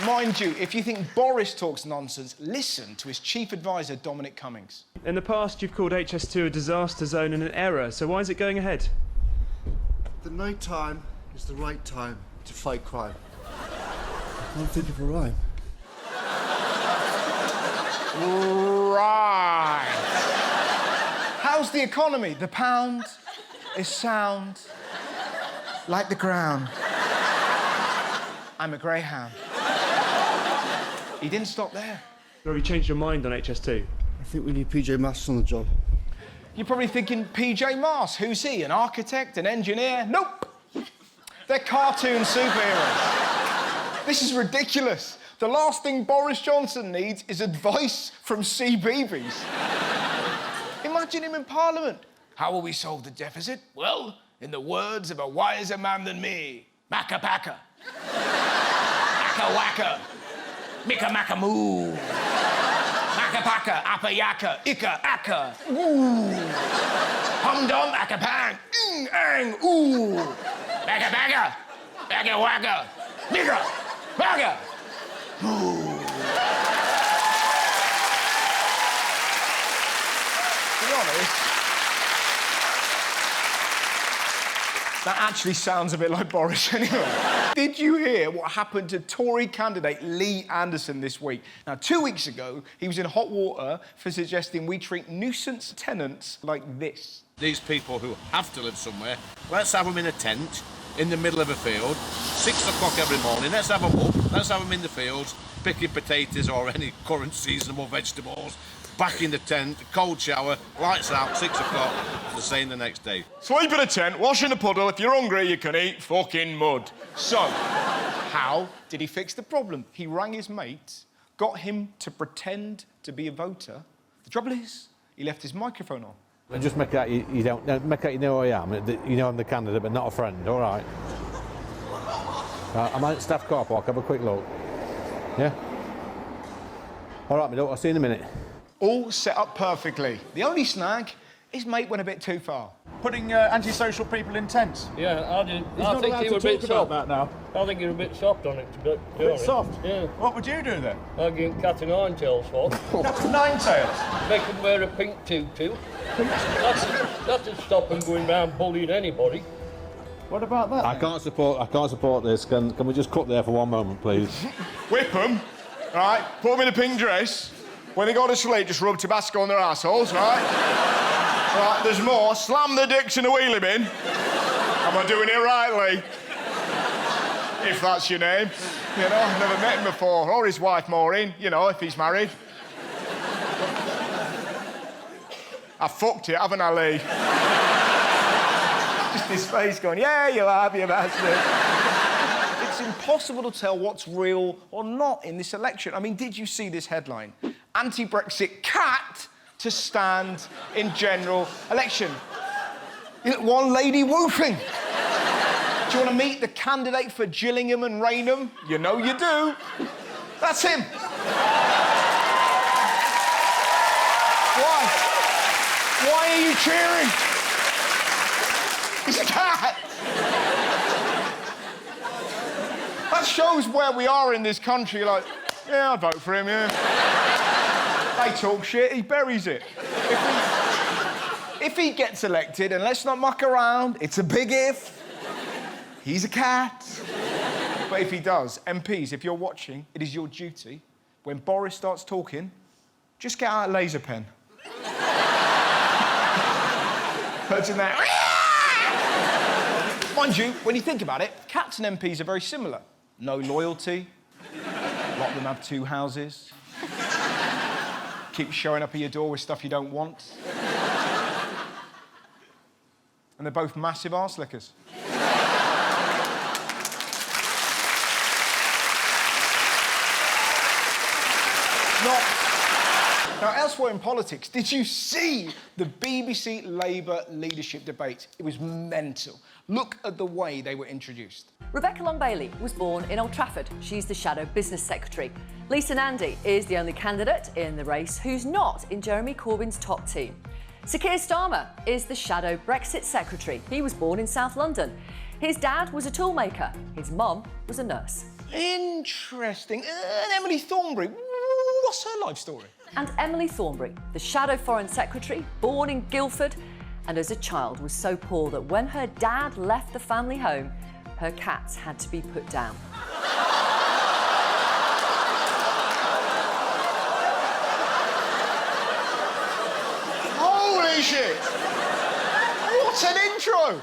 Mind you, if you think Boris talks nonsense, listen to his chief advisor, Dominic Cummings. In the past, you've called HS2 a disaster zone and an error, so why is it going ahead? The night time is the right time to fight crime. I can't think of a rhyme. Right. How's the economy? The pound is sound like the ground. I'm a greyhound. He didn't stop there. Or have you changed your mind on HS2? I think we need PJ Masks on the job. You're probably thinking, PJ Masks, who's he? An architect, an engineer? Nope. They're cartoon superheroes. This is ridiculous. The last thing Boris Johnson needs is advice from CBeebies. Imagine him in Parliament. How will we solve the deficit? Well, in the words of a wiser man than me, Macca Packa. Acca Wacka. Micka Macka Moo. Macca Packa, Appa Yakka, Icka Akka. Ooh. Hum Dum Acca Pang. Ang Ooh. Macca Packa. Acca Wacka. Micka Macka. Ooh. To be honest, that actually sounds a bit like Boris anyway. Did you hear what happened to Tory candidate Lee Anderson this week? Now, 2 weeks ago, he was in hot water for suggesting we treat nuisance tenants like this. These people who have to live somewhere, let's have them in a tent in the middle of a field, 6 o'clock every morning, let's have them up, let's have them in the fields, picking potatoes or any current seasonable vegetables, back in the tent, cold shower, lights out, 6 o'clock, the same the next day. Sleep in a tent, wash in a puddle. If you're hungry, you can eat fucking mud. So, how did he fix the problem? He rang his mate, got him to pretend to be a voter. The trouble is, he left his microphone on. And just make out you don't make out you know who I am. You know I'm the candidate, but not a friend. All right. I'm at staff car park. Have a quick look. Yeah. All right, my daughter. I'll see you in a minute. All set up perfectly. The only snag, his mate went a bit too far. Putting antisocial people in tents. Yeah, I did. He's I not think allowed you to were a bit talk about soft. that now. I think you're a bit soft on it. To be A bit soft? Yeah. What would you do then? I'd give him cat and nine tails for. That's nine tails. Make him wear a pink tutu. That'd stop him going round bullying anybody. What about that? I can't support this. Can we just cut there for one moment, please? Whip them, right? Put them in a pink dress. When they go to sleep, just rub Tabasco on their assholes, right? Right, there's more. Slam the dicks in a wheelie bin. Am I doing it right, Lee? If that's your name. You know, I've never met him before. Or his wife, Maureen, you know, if he's married. I fucked it, haven't I, Lee? Just his face going, yeah, you have, you bastard. It's impossible to tell what's real or not in this election. I mean, did you see this headline? Anti-Brexit cat to stand in general election. You know, one lady whooping. Do you want to meet the candidate for Gillingham and Rainham? You know you do. That's him. Why? Why are you cheering? He's a cat. That shows where we are in this country. Like, yeah, I'd vote for him, yeah. They talk shit, he buries it. If he gets elected, and let's not muck around, it's a big if, he's a cat. But if he does, MPs, if you're watching, it is your duty, when Boris starts talking, just get out a laser pen. Imagine that. Mind you, when you think about it, cats and MPs are very similar. No loyalty. A lot of them have 2 houses. Keep showing up at your door with stuff you don't want. And they're both massive arse lickers. Now, elsewhere in politics, did you see the BBC Labour leadership debate? It was mental. Look at the way they were introduced. Rebecca Long-Bailey was born in Old Trafford. She's the Shadow Business Secretary. Lisa Nandy is the only candidate in the race who's not in Jeremy Corbyn's top team. Sir Keir Starmer is the Shadow Brexit Secretary. He was born in South London. His dad was a toolmaker. His mum was a nurse. Interesting. And Emily Thornberry, what's her life story? And Emily Thornberry, the Shadow Foreign Secretary, born in Guildford, and as a child was so poor that when her dad left the family home, her cats had to be put down. Holy shit! What an intro!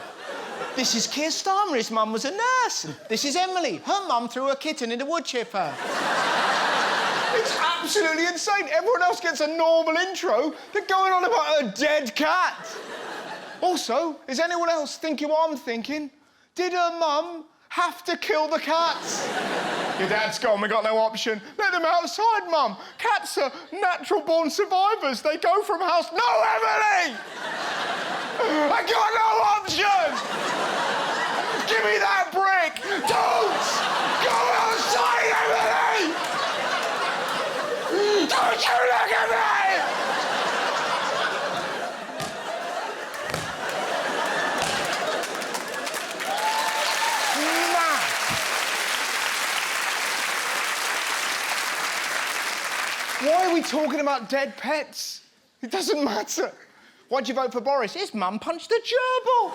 This is Keir Starmer, his mum was a nurse. This is Emily, her mum threw a kitten in a wood chipper. It's absolutely insane. Everyone else gets a normal intro. They're going on about a dead cat. Also, is anyone else thinking what I'm thinking? Did her mum have to kill the cats? Your dad's gone, we got no option. Let them outside, Mum. Cats are natural-born survivors. They go from house... No, Emily! I got no option! Give me that brick! Don't go outside, Emily! Don't you look at me! Why are we talking about dead pets? It doesn't matter. Why'd you vote for Boris? His mum punched a gerbil.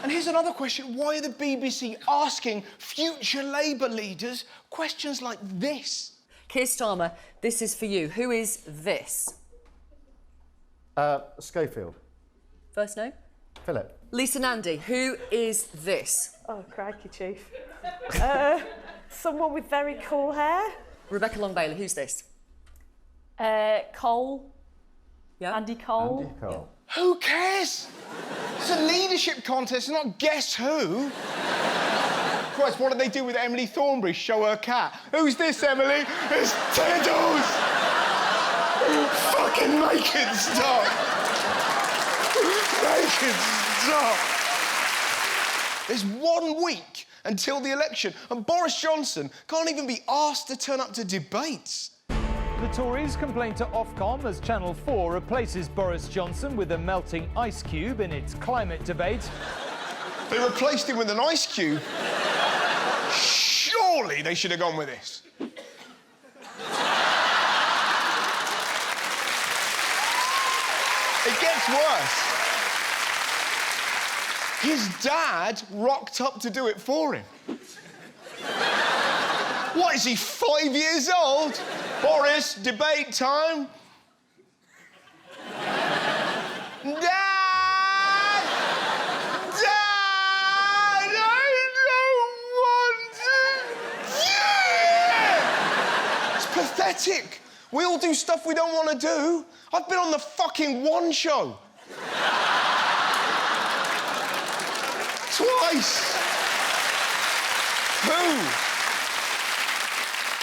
And here's another question. Why are the BBC asking future Labour leaders questions like this? Keir Starmer, this is for you. Who is this? Schofield. First name? Philip. Lisa Nandy, who is this? Oh, crikey, Chief. Someone with very cool hair. Rebecca Long-Bailey, who's this? Cole. Yeah. Andy Cole. Andy Cole. Who cares? It's a leadership contest, not guess who. Christ, what did they do with Emily Thornberry? Show her cat. Who's this, Emily? It's Tiddles! Fucking make it stop! Make it stop! There's 1 week until the election, and Boris Johnson can't even be asked to turn up to debates. The Tories complain to Ofcom as Channel 4 replaces Boris Johnson with a melting ice cube in its climate debate. They replaced him with an ice cube. Surely they should have gone with this. It gets worse. His dad rocked up to do it for him. What, is he 5 years old? Boris, debate time. Dad! Dad! I don't want to... It's pathetic. We all do stuff we don't want to do. I've been on the fucking One Show. Twice.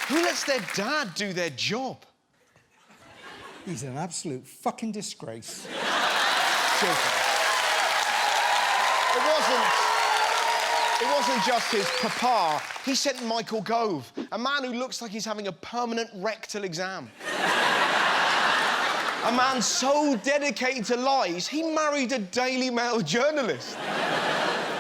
Who lets their dad do their job? He's an absolute fucking disgrace. It wasn't just his papa. He sent Michael Gove, a man who looks like he's having a permanent rectal exam. A man so dedicated to lies, he married a Daily Mail journalist.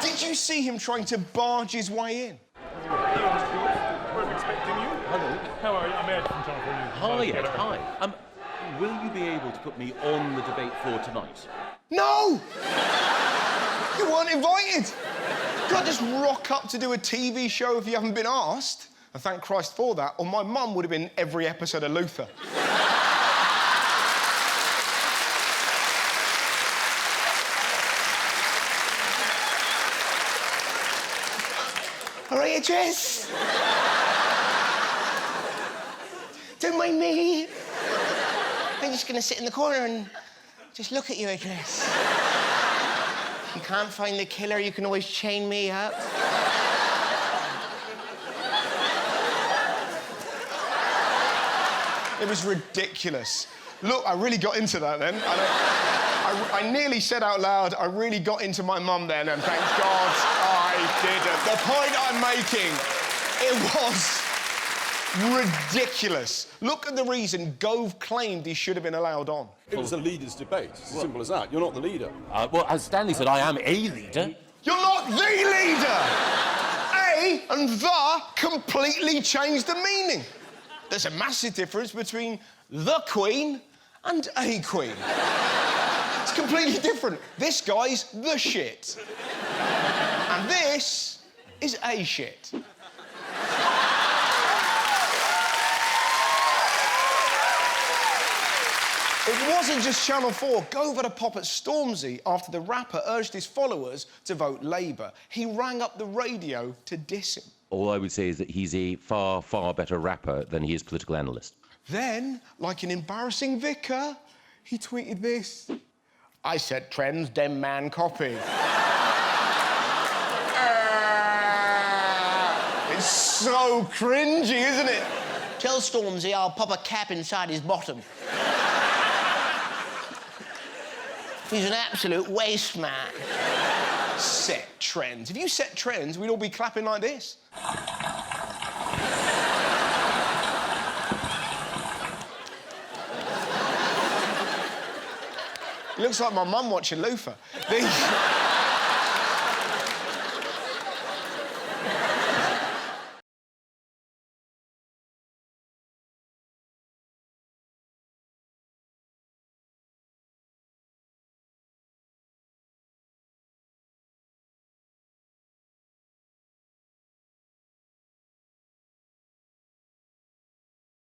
Did you see him trying to barge his way in? We're expecting you. Hello. How are you? I'm Ed from Channel 4 News. Hi, Ed. Hi. Will you be able to put me on the debate floor tonight? No! You weren't invited. You can't just rock up to do a TV show if you haven't been asked. And thank Christ for that, or my mum would have been in every episode of Luther. All right, Jess. Don't mind me. I'm just going to sit in the corner and just look at you, Idris. If you can't find the killer, you can always chain me up. It was ridiculous. Look, I really got into that then. I nearly said out loud, I really got into my mum then, and thank God I didn't. The point I'm making, it was ridiculous. Look at the reason Gove claimed he should have been allowed on. It was a leader's debate. It's as simple as that. You're not the leader. Well, as Stanley said, I am a leader. You're not the leader! A A and the completely changed the meaning. There's a massive difference between the Queen and a Queen. It's completely different. This guy's the shit. And this is a shit. It wasn't just Channel 4. Go over to pop at Stormzy after the rapper urged his followers to vote Labour. He rang up the radio to diss him. All I would say is that he's a far, far better rapper than he is political analyst. Then, like an embarrassing vicar, he tweeted this. I set trends, dem man copy. It's so cringy, isn't it? Tell Stormzy I'll pop a cap inside his bottom. He's an absolute waste man. Set trends. If you set trends, we'd all be clapping like this. It looks like my mum watching Luther.